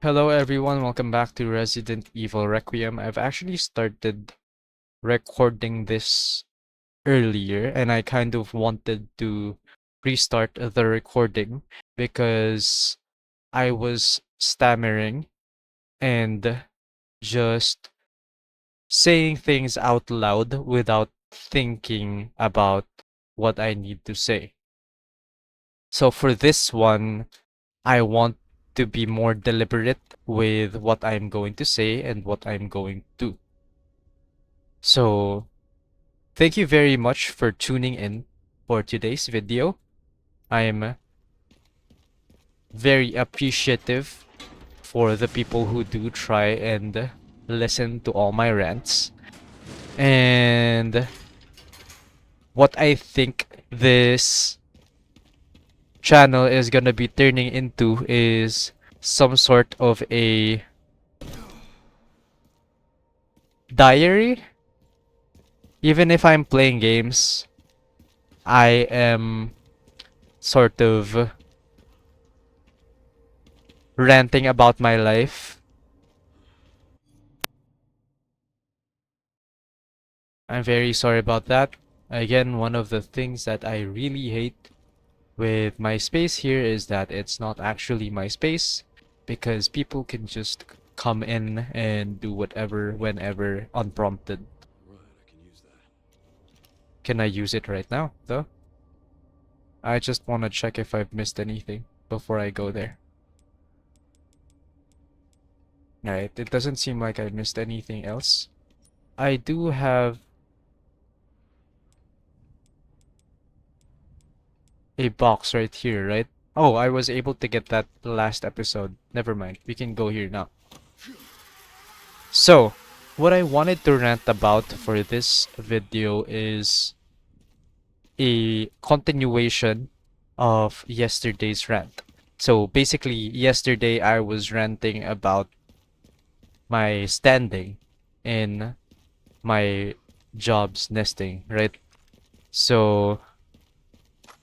Hello everyone, welcome back to Resident Evil Requiem. I've actually started recording this earlier and I kind of wanted to restart the recording because I was stammering and just saying things out loud without thinking about what I need to say. So for this one, I want to be more deliberate with what I'm going to say and what I'm going to do. So, thank you very much for tuning in for today's video. I'm very appreciative for the people who do try and listen to all my rants. And what I think this channel is gonna be turning into is some sort of a diary. Even if I'm playing games, I am sort of ranting about my life. I'm very sorry about that. Again, one of the things that I really hate with my space here is that it's not actually my space because people can just come in and do whatever, whenever, unprompted. Right, I can use that. Can I use it right now, though? I just want to check if I've missed anything before I go there. Alright, it doesn't seem like I missed anything else. I do have a box right here, right? Oh, I was able to get that last episode. Never mind. We can go here now. So, what I wanted to rant about for this video is a continuation of yesterday's rant. So basically, yesterday I was ranting about my standing in my jobs nesting, right? So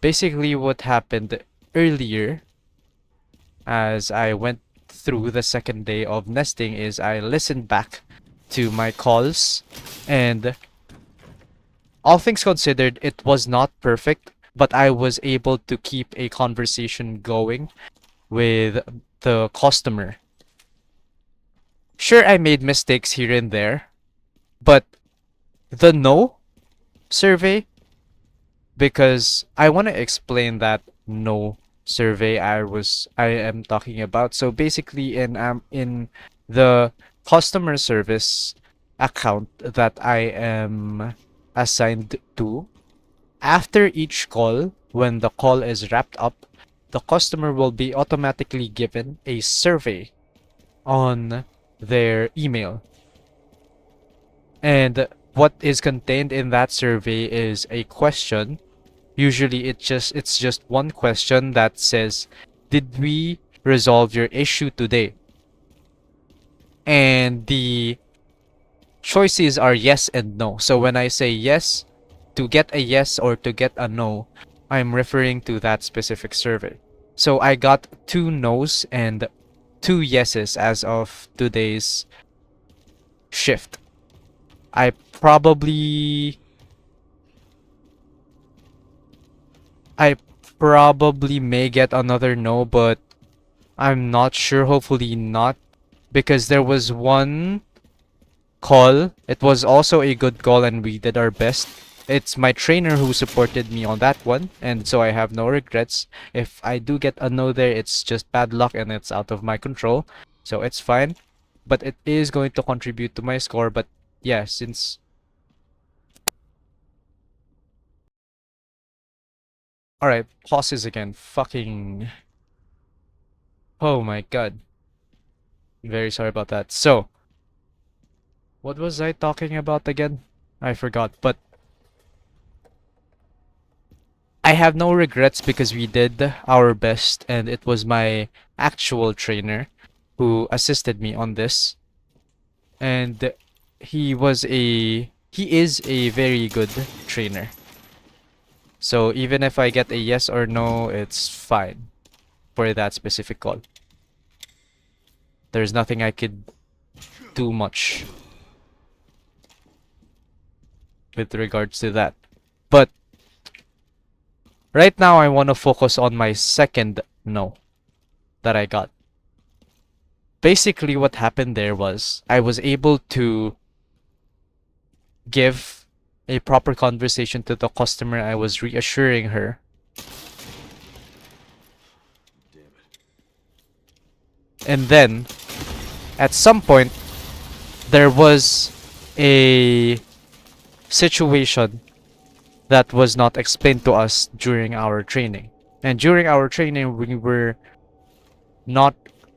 basically what happened earlier as I went through the second day of nesting is I listened back to my calls, and all things considered, it was not perfect, but I was able to keep a conversation going with the customer. Sure, I made mistakes here and there, but the no survey, because I want to explain that no survey I am talking about. So basically in the customer service account that I am assigned to, after each call, when the call is wrapped up, the customer will be automatically given a survey on their email. And what is contained in that survey is a question. Usually it's just one question that says, "Did we resolve your issue today?" And the choices are yes and no. So when I say yes, to get a yes or to get a no, I'm referring to that specific survey. So I got 2 no's and 2 yeses as of today's shift. I probably I probably may get another no, but I'm not sure. Hopefully not, because there was one call. It was also a good call and we did our best. It's my trainer who supported me on that one, and so I have no regrets. If I do get a no there, it's just bad luck and it's out of my control. So it's fine. But it is going to contribute to my score. But yeah, since... Alright, pauses again. Fucking... Oh my god. Very sorry about that. So, what was I talking about again? I forgot, but I have no regrets because we did our best and it was my actual trainer who assisted me on this. And he is a very good trainer. So even if I get a yes or no, it's fine for that specific call. There's nothing I could do much with regards to that. But right now, I want to focus on my second no that I got. Basically, what happened there was I was able to give a proper conversation to the customer. I was reassuring her. Damn it. And then, at some point, there was a situation that was not explained to us during our training. And during our training, we were not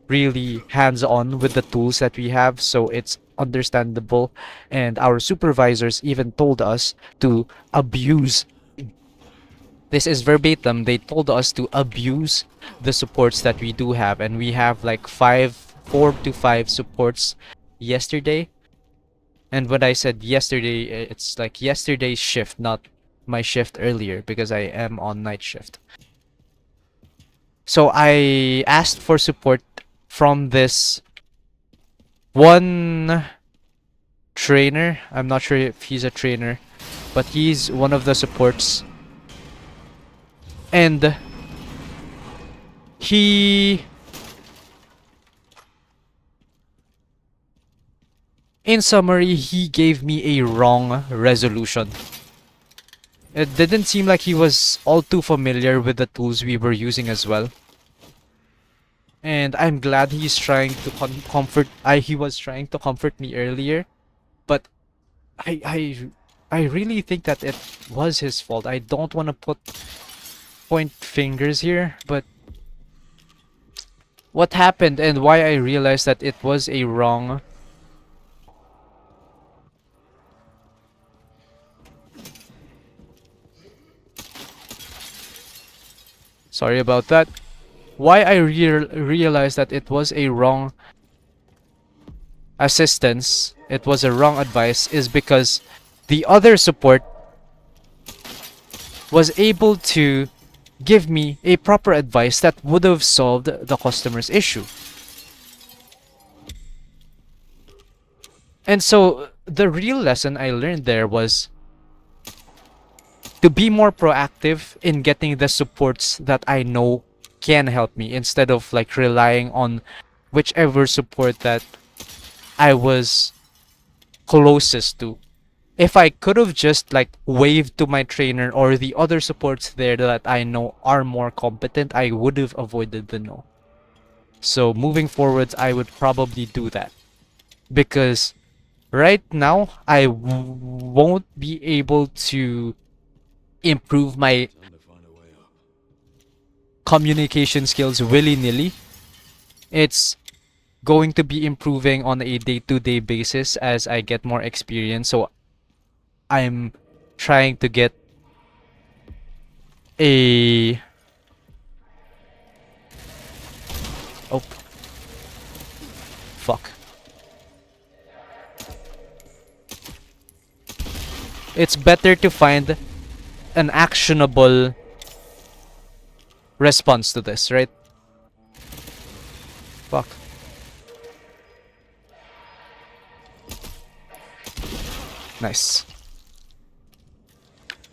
really hands-on with the tools that we have, so it's understandable. And our supervisors even told us to abuse. This is verbatim. They told us to abuse the supports that we do have, and we have like 4 to 5 supports yesterday. And when I said yesterday, it's like yesterday's shift, not my shift earlier, because I am on night shift. So I asked for support from this one trainer. I'm not sure if he's a trainer, but he's one of the supports. And he, in summary, he gave me a wrong resolution. It didn't seem like he was all too familiar with the tools we were using as well. And I'm glad he's trying to he was trying to comfort me earlier, but I really think that it was his fault. I don't want to point fingers here, but what happened and why I realized that it was a wrong sorry about that. Why I realized that it was a wrong assistance, it was a wrong advice, is because the other support was able to give me a proper advice that would have solved the customer's issue. And so the real lesson I learned there was to be more proactive in getting the supports that I know can help me, instead of like relying on whichever support that I was closest to. If I could have just like waved to my trainer or the other supports there that I know are more competent, I would have avoided the no. So moving forwards, I would probably do that. Because right now, I won't be able to improve my Time to find a way up. communication skills willy-nilly. It's going to be improving on a day-to-day basis as I get more experience. So I'm trying to get a... Oh. Fuck. It's better to find an actionable response to this, right? Fuck. Nice.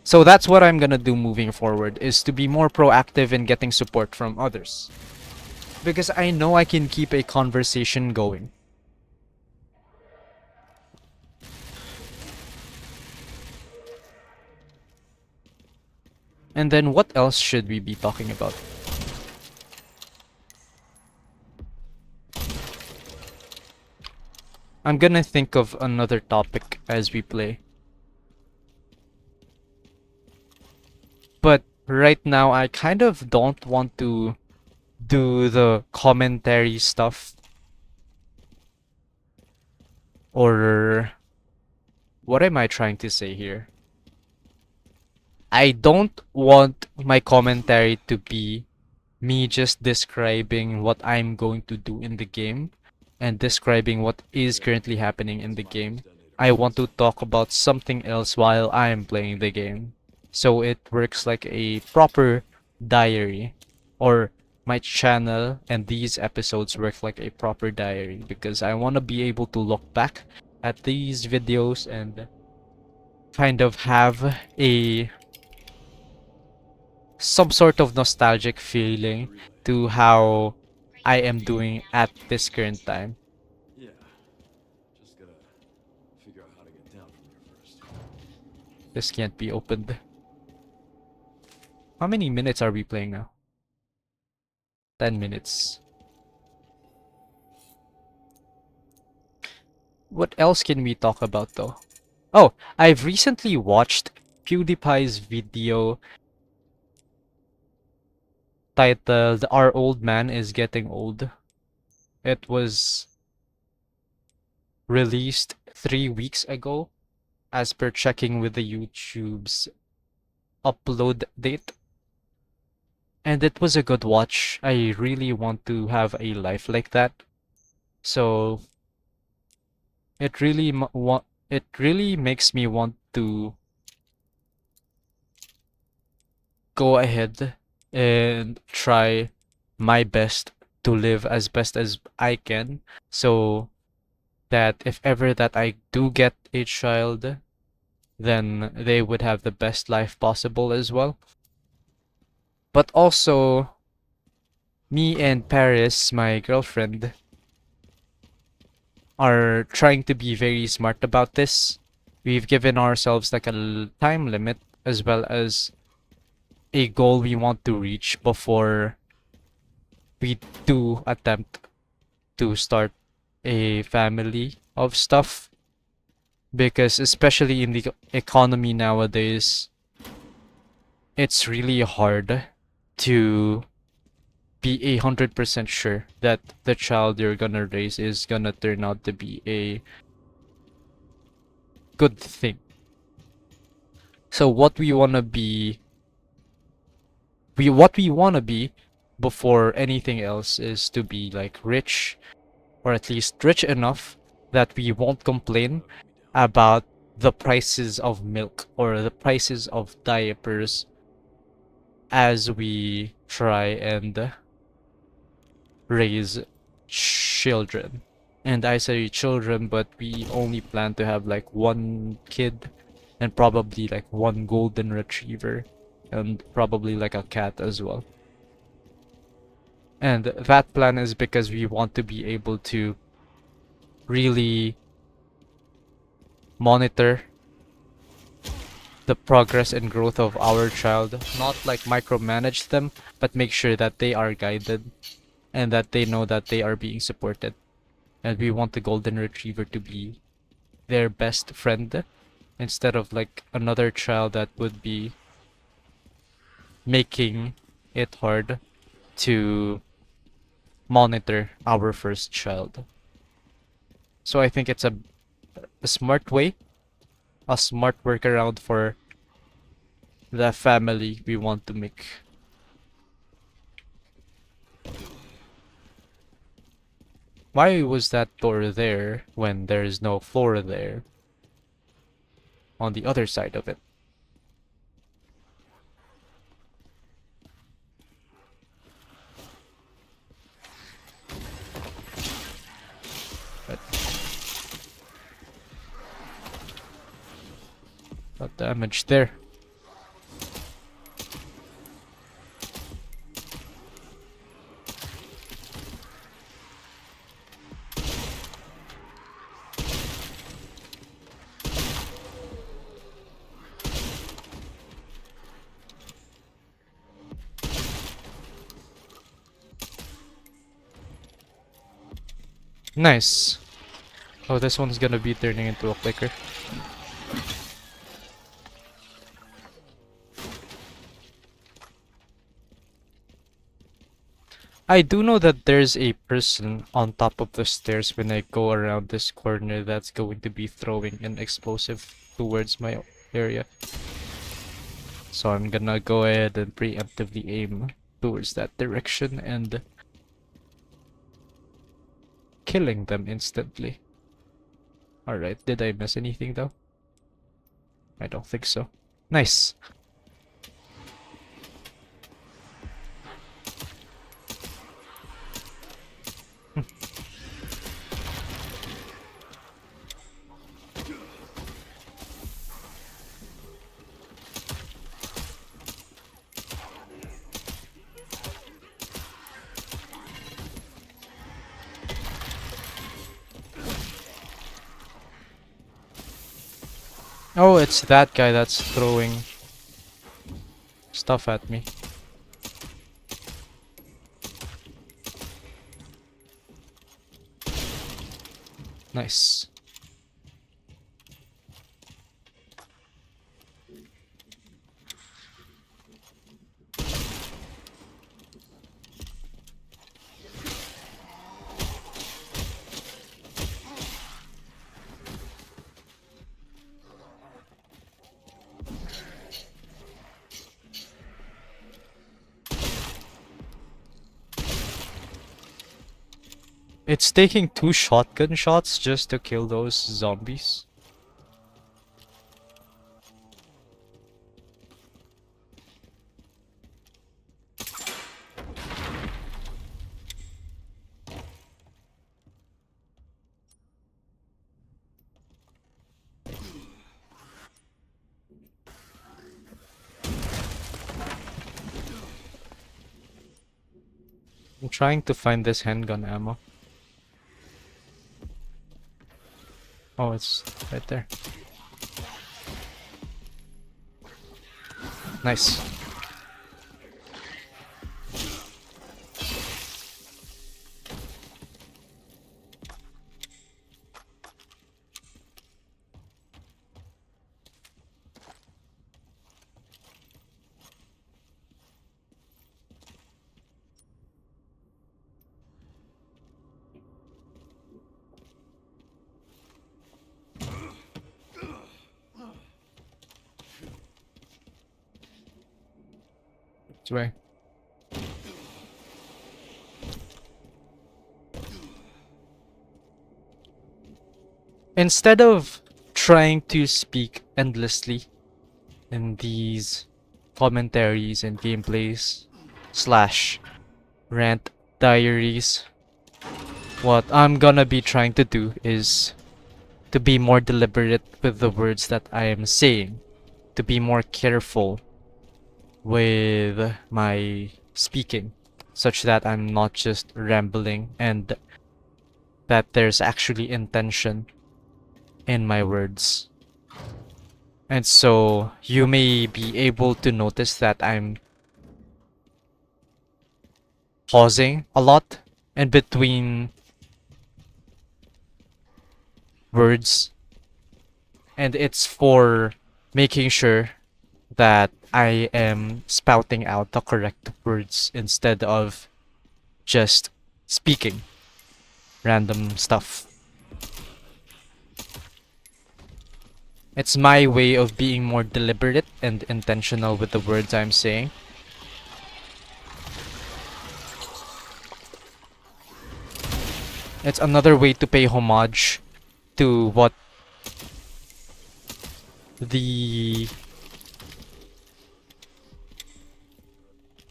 So that's what I'm gonna do moving forward, is to be more proactive in getting support from others. Because I know I can keep a conversation going. And then what else should we be talking about? I'm gonna think of another topic as we play. But right now, I kind of don't want to do the commentary stuff. Or what am I trying to say here? I don't want my commentary to be me just describing what I'm going to do in the game and describing what is currently happening in the game. I want to talk about something else while I'm playing the game. So it works like a proper diary or my channel and these episodes work like a proper diary because I want to be able to look back at these videos and kind of have a some sort of nostalgic feeling Relay. to how I am doing at this current time. Yeah. Just gotta figure out how to get down from here first. This can't be opened. How many minutes are we playing now? 10 minutes. What else can we talk about though? Oh, I've recently watched PewDiePie's video titled Our Old Man is Getting Old. It was released 3 weeks ago as per checking with the YouTube's upload date. And it was a good watch. I really want to have a life like that. So it really makes me want to go ahead and try my best to live as best as I can so that if ever that I do get a child, then they would have the best life possible as well. But also, me and Paris, my girlfriend, are trying to be very smart about this. We've given ourselves like a time limit as well as a goal we want to reach before we do attempt to start a family of stuff. Because especially in the economy nowadays, it's really hard to be 100% sure that the child you're gonna raise is gonna turn out to be a good thing. So what we wanna be before anything else is to be like rich, or at least rich enough that we won't complain Let me down. about the prices of milk or the prices of diapers as we try and raise children. And I say children, but we only plan to have like one kid and probably like one golden retriever and probably like a cat as well. And that plan is because we want to be able to really monitor the progress and growth of our child, not like micromanage them, but make sure that they are guided and that they know that they are being supported. And we want the golden retriever to be their best friend instead of like another child that would be making it hard to monitor our first child. So I think it's a smart way, a smart workaround for the family we want to make. Why was that door there when there is no floor there on the other side of it? But not damage there. Nice. Oh, this one's gonna be turning into a clicker. I do know that there's a person on top of the stairs when I go around this corner that's going to be throwing an explosive towards my area. So I'm gonna go ahead and preemptively aim towards that direction and killing them instantly. Alright, did I miss anything though? I don't think so. Nice. Oh, it's that guy that's throwing stuff at me. Nice. It's taking 2 shotgun shots just to kill those zombies. I'm trying to find this handgun ammo. Oh, it's right there. Nice. This way. Instead of trying to speak endlessly in these commentaries and gameplays slash rant diaries, what I'm gonna be trying to do is to be more deliberate with the words that I am saying, to be more careful with my speaking, such that I'm not just rambling and that there's actually intention in my words. And so you may be able to notice that I'm pausing a lot in between words, and it's for making sure that I am spouting out the correct words instead of just speaking random stuff. It's my way of being more deliberate and intentional with the words I'm saying. It's another way to pay homage to what the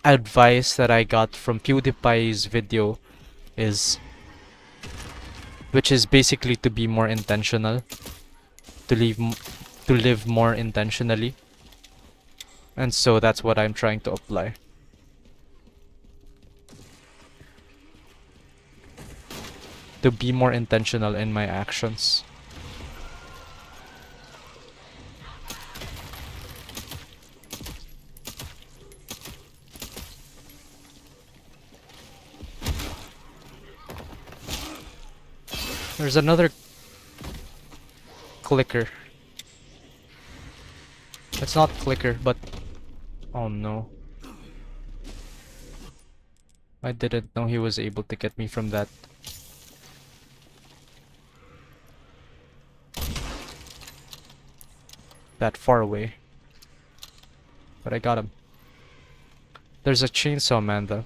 advice that I got from PewDiePie's video is, which is basically to be more intentional, to live more intentionally. And so that's what I'm trying to apply. To be more intentional in my actions. There's another clicker. It's not clicker, but oh no. I didn't know he was able to get me from that far away. But I got him. There's a chainsaw man though.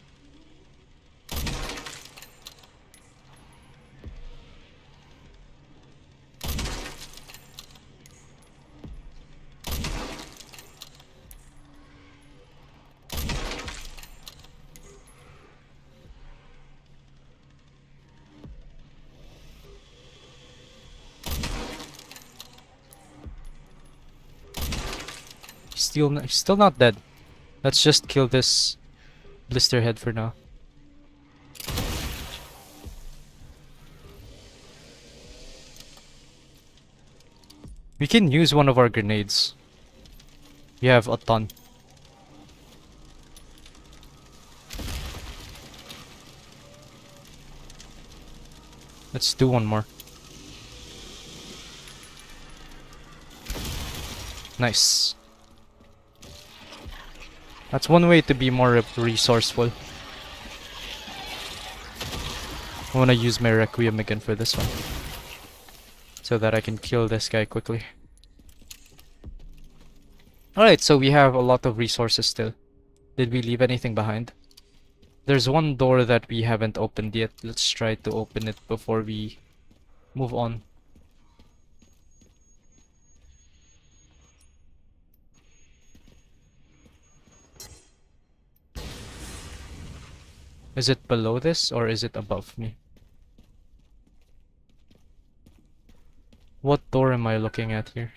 He's still not dead. Let's just kill this blister head for now. We can use one of our grenades. We have a ton. Let's do one more. Nice. That's one way to be more resourceful. I want to use my Requiem again for this one, so that I can kill this guy quickly. Alright, so we have a lot of resources still. Did we leave anything behind? There's one door that we haven't opened yet. Let's try to open it before we move on. Is it below this or is it above me? What door am I looking at here?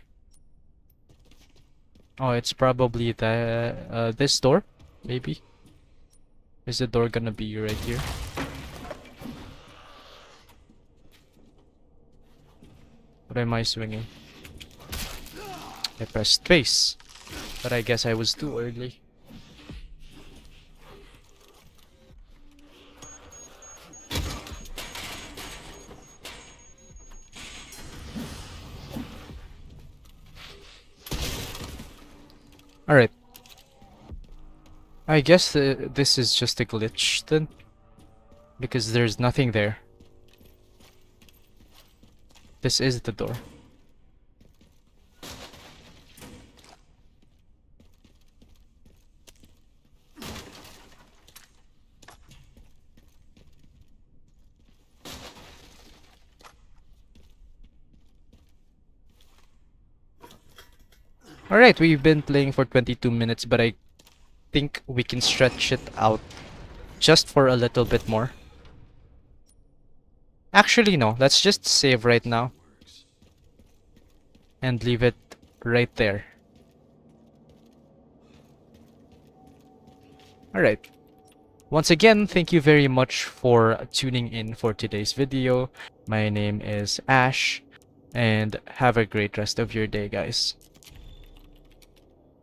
Oh, it's probably this door, maybe? Is the door gonna be right here? What am I swinging? I pressed space, but I guess I was too early. Alright. I guess this is just a glitch then, because there's nothing there. This is the door. Alright, we've been playing for 22 minutes, but I think we can stretch it out just for a little bit more. Actually, no. Let's just save right now and leave it right there. Alright. Once again, thank you very much for tuning in for today's video. My name is Ash, and have a great rest of your day, guys.